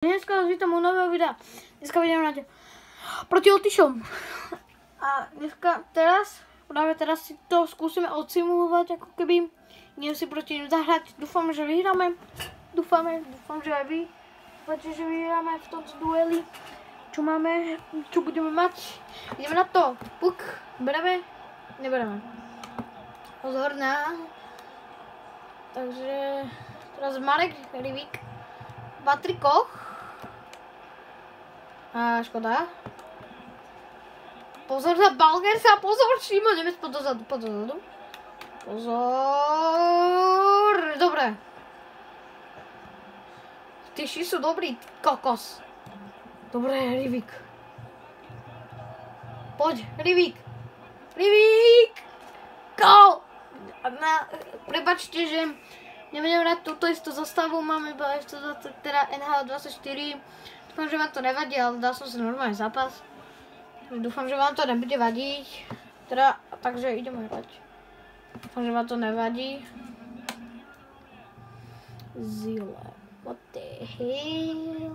Dneska vás vítam u nového videa. Dneska budeme hrať proti Otyšom. A práve teraz si to skúsime odsimulovať, ako keby idem si proti nim zahrať. Dúfam, že vyhráme. Dúfam, že aj vy. Dúfate, že vyhráme v tomto dueli. Čo budeme mať. Ideme na to. Puk. Bereme? Nebereme. Pozor na. Takže teraz Marek Rivík. Patrik Koch. A škoda. Pozor na Balgersa, pozor, Šimon Nemec podzadu. Pozor, dobre. Tyši sú dobrí, kokos. Dobre, Rivík. Poď, Rivík. Gól! Prepačte, že nebudem hrať túto istú zostavu, mám iba teda NHL24. Dúfam, že vám to nevadí, ale dal som si normálny zápas. Dúfam, že vám to nebude vadiť. Takže ideme hrať. Dúfam, že vám to nevadí. Zile. What the hell?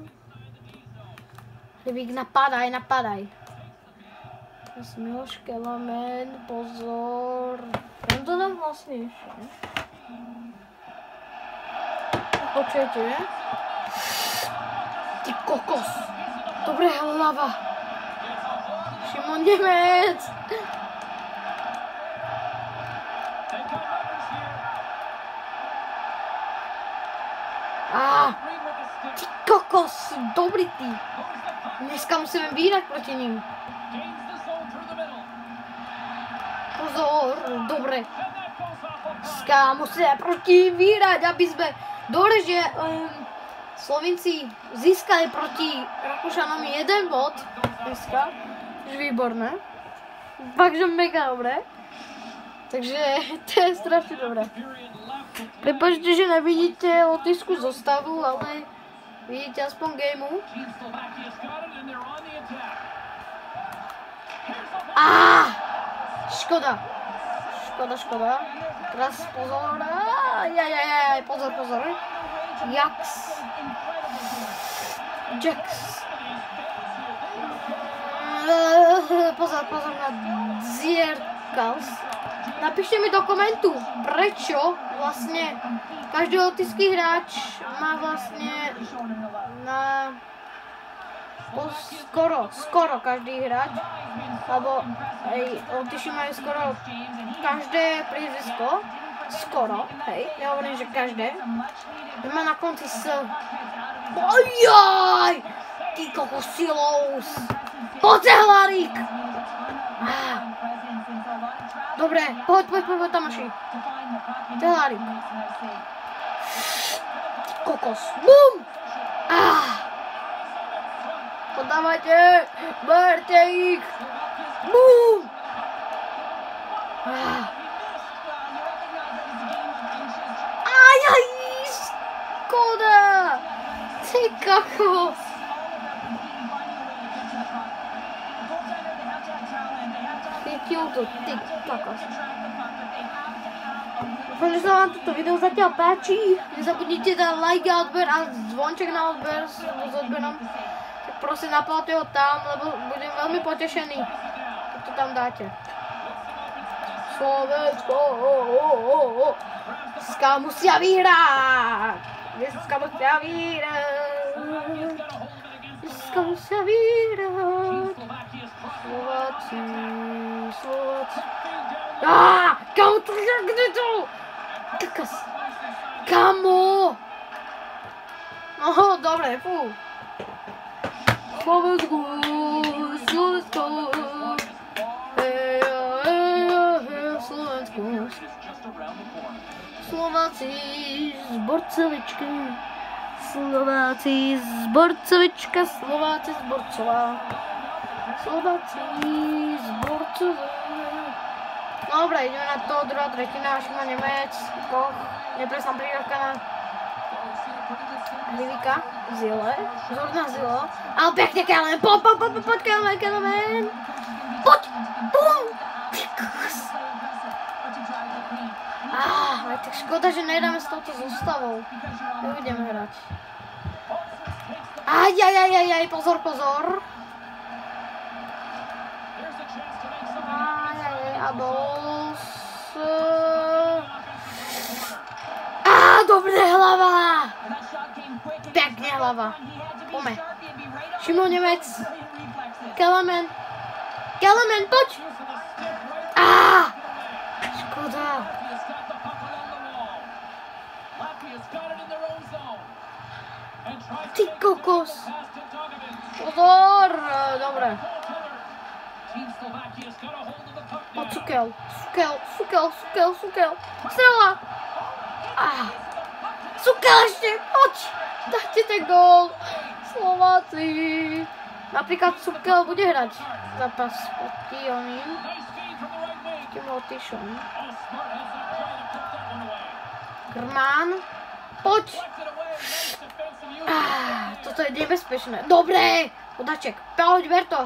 Rivík, napadaj. Miloš Kelemen, pozor. On to dám vlastne ešte, ne? Počujete, ne? Ty kokos! Dobre, hlava! Šimon Nemec! Ty kokos! Dobrý ty! Dneska musíme vyhrať proti ním. Pozor! Dobre! Dneska musíme proti ním vyhrať, aby sme... Dobre, že Slovinci získali proti Rakúšanom 1 bod dneska. Výborné. Takže mega dobré. Takže to je strašne dobré. Prepáčte, že nevidíte lotyšskú zostavu, ale vidíte aspoň gameu. Škoda. Teraz pozor. Pozor. Jax. Pozor na Zierkals. Napíšte mi do komentu, prečo vlastne každý lotyšský hráč má vlastne na skoro každý hráč, lebo Lotyši majú skoro každé priezvisko. Skoro, hej, nehovorím, že každé. Má na konci S. Ojoj! Ty kokos Silous! Poď Cehlarík! Dobre, poď, Tamáši. Cehlarík. Ty kokos. Bum! Podávajte! Berte ich! Bum! Škoda! Ty kokos! Chytil to, ty kokos. Dúfam, že sa vám toto video zatiaľ páči. Nezabudnite dať like a odber a zvonček na odber s odberom. Tak prosím, napalte ho tam, lebo budem veľmi potešený, keď to tam dáte. Slovensko! Dneska musia vyhrať! Dneska musia vyhrať! Slováci! Kamo to je, kde to? Kakas! Kamo! No, dobre, fú. Slovensko! Slováci z Borcovičky. Slováci z Borcova. Dobre, ideme na to, druhá tretina, Šimon Nemec, Koch, nepresná prípravka na Rivíka, Zile, pozor na Zilo, ale pekne Kelemen, poď Kelemen, poď, bum, tak škoda, že nejdáme s touto zostavou, nebudeme hrať. Ajajajajaj, pozor, pozor. Ajajaj, a bol dobre, hlava. Pekne hlava. Poďme. Šimon Nemec. Kelemen, poď. Škoda. Ty kokos. Pozor. Dobre. Poď Sukel. Strela. Sukel ešte, poď. Dajte ten gól. Slováci. Napríklad Sukel bude hrať zápas proti oným. S tým Lotyšom. Grman. Poď. Toto je nebezpečné. Dobre. Podaček. Poď, ver to.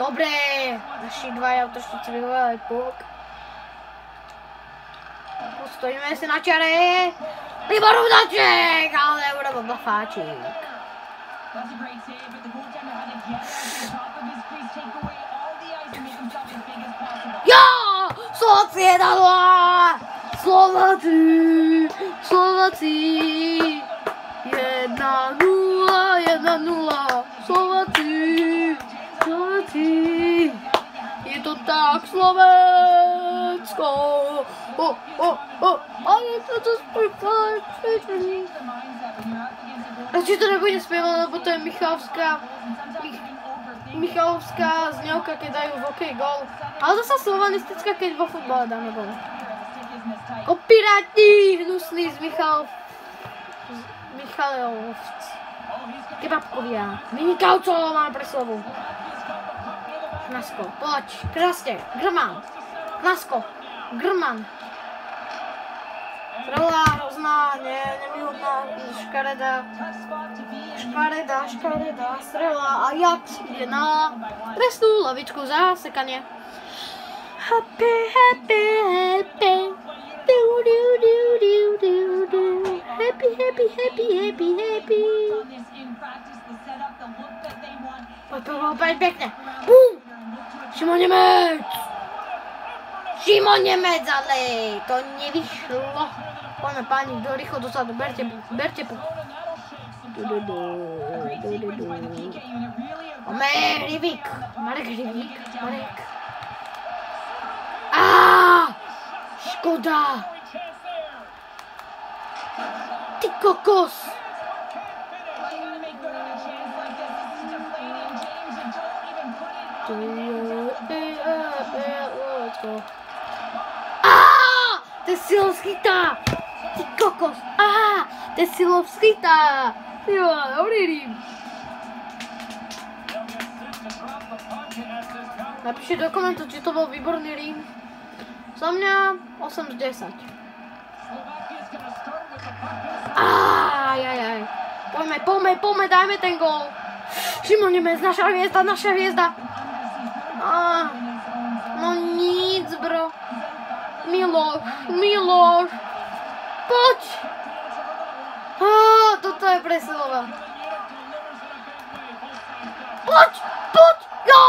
Dobre. Naši dvaja útočníci vyhovali puk. Stojíme si na čare. Výborný útoček, ale urobil bafáčik. Jo! Slováci 1-0! Slováci 1-0, 1-0. Slováci. Je to tak, Slovensko. Ale toto spívajú. Či to nebude spievať, lebo to je Michalovská zňovka, keď dajú v hokeji gól. Ale to sa slovanistická, keď vo futbale dáme gól. Piráti, hnusný z Michalovc. Kebabkovia. Vynikajúco máme pre slovu. Knasko, poď, krásne. Grman. Knasko. Grman. Strela hrozná, nemilná, škareda, strela a Ajax ide na trestnú lavičku za sekanie. Happy. Poď pekne. Bum! Šimon Nemec, ale to nevyšlo. Poďme páni, do rýchlo dozadu, berte puk. Poďme, Marek Hrivík. Škoda. Ty kokos. Tesilov schytá! Ty kokos! Tesilov schytá! Jo, dobrý rým. Napíšte do komentu, či to bol výborný rým. Za mňa 8 z 10. Poďme, dajme ten gól. Šimon Nemec, naša hviezda. No nic, bro. Miloš. Poď. Toto je presilová. Poď. Jo,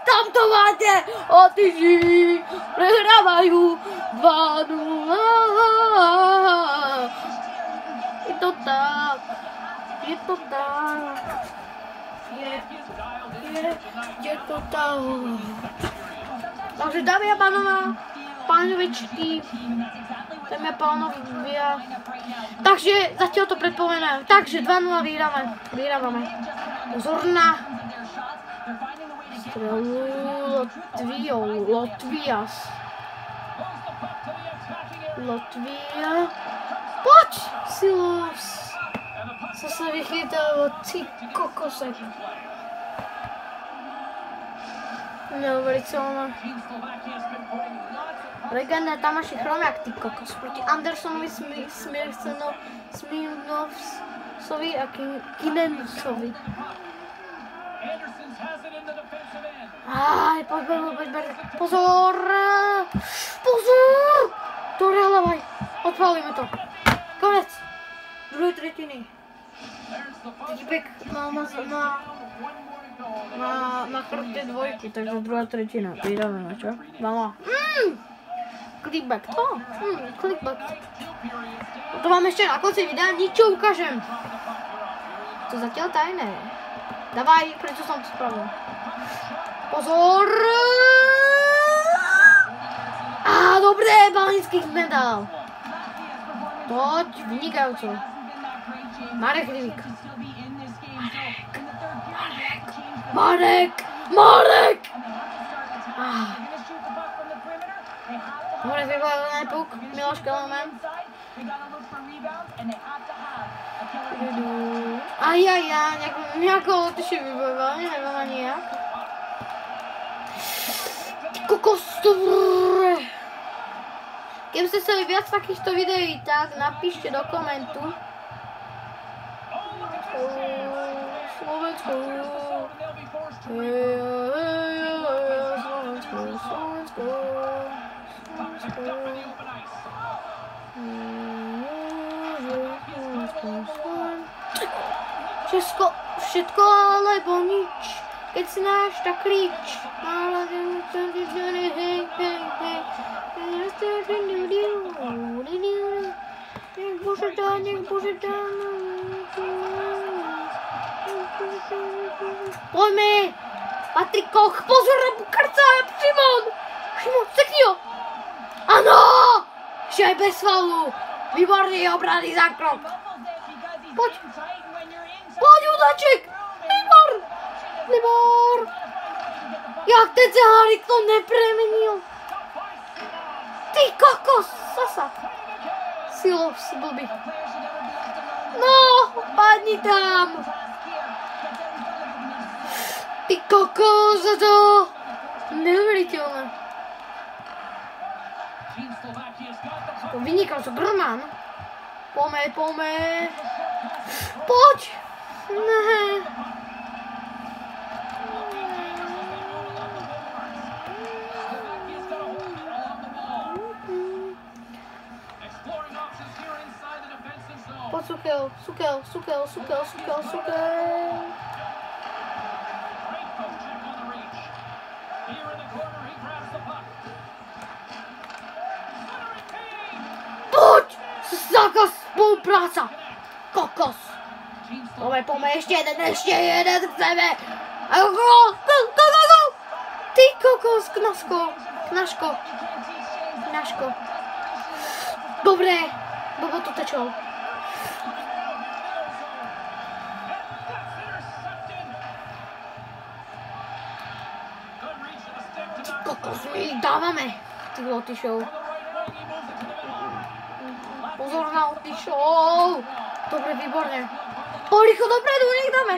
tam to máte. Otyži prehrávajú 2-0. Je to tak. Je to tak. Takže dámy a pánovičky, dámy a pánovia. Takže zatiaľ to predpovedám. Takže 2-0 vyhrávame. Pozor na strelu Latvia. Poď, Silovs. Sa vychytalo, ty kokosek. Neuveriteľné. Legenda Tamáši Chromiak, ty kokos. Proti Andersonovi, Smirnovsovi a Kinensovi. Poď. Pozor! Dohrávaj! Odpálime to. Konec. Druhej tretiny. Týpek má chrbte dvojku, takže druhá tretina. Vydáme na čo? Mama. Clickback. Clickback. To mám ešte na konci videa, ničo ukážem. To zatiaľ tajné. Davaj, prečo som to spravil? Pozor! Dobre, Balínsky medal. Toť, vynikajúco. Marek Livik. Marek! Dobre, vybavený puk, Miloš Kelemen. Nejako otyši vybavil, neviem ani jak. Kokos, dobré. Keby ste chceli viac takýchto videí, tak napíšte do komentu. Slovensko. Česko, všetko alebo nič. Keď si náš, tak klíč. Nech Bože dá. Poďme. Patrik Koch, pozor na Bukarca, Šimon, sekni ho. Áno, ešte aj bez faulu. Výborný obranný zákrok. Poď, Udaček. Libor. Jak ten Cehárik to nepremenil. Ty kokos, Sasa. Silov si blbý. No, padni tam. Ty kokos, to neuveriteľné. Vynikal to Grman. Poďme. Poď. Ne. Poď Sukel. Poď! Zákaz spolupráca! Kokos! Poďme, ešte jeden chceme! Go! Ty kokos, Knaško. Dobre, Bobo to tečol. Ty kokos, my ich dávame. Ty Lotyšov. Pozor na Lotyšov. Dobre, výborne. Rýchlo dopredu, nech dáme.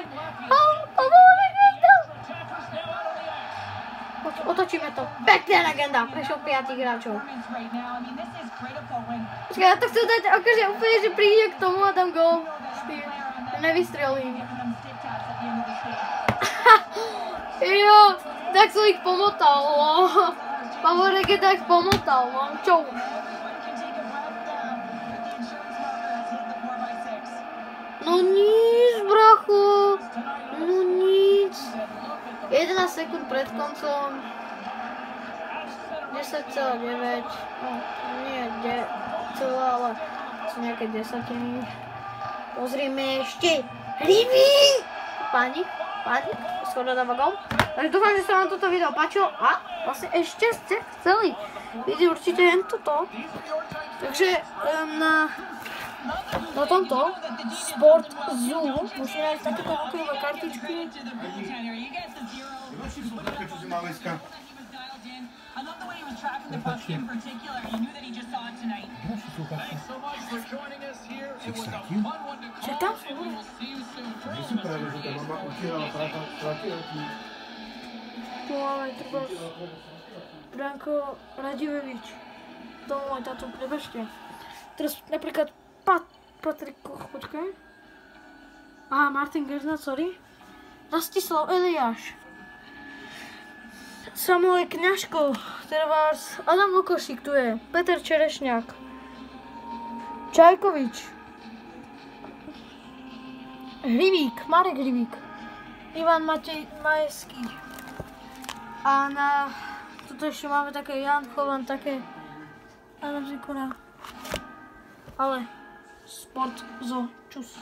Otočíme to. Pekná legenda. Prešiel 5 hráčov. Počkaj, ja to chcem dať akože úplne, že príde k tomu a dám gól. Nevystrelím. Jo, tak som ich pomotal, no. Pavorek je tak pomotal, no. Čo? No nic, brachu. No nic. 11 sekúnd pred koncom. 10,9. No, nie 10, ale sú nejaké desatiny. Pozrieme ešte. Rivy! Pánik. Skoro dáva gól. Takže dúfam, že sa vám toto video páčilo a vlastne ešte ste chceli vidieť určite jen toto. Takže na tomto Sport Zoo musíme nájsť takéto hokejové kartičky. Čo tam sú? Tu máme treba Branko Radivevič. To môj táto, prebažte. Teraz napríklad Patrik Koch, počkaj. Martin Gersna, sorry. Rastislav Eliáš. Samuel Kňažko, Trvárs, Adam Lukošík tu je, Peter Čerešňák, Čajkovič, Hrivík, Marek Hrivík. Ivan Matej Majeský. A na toto ešte máme také Jan Chovan, také Ale sport zo čus.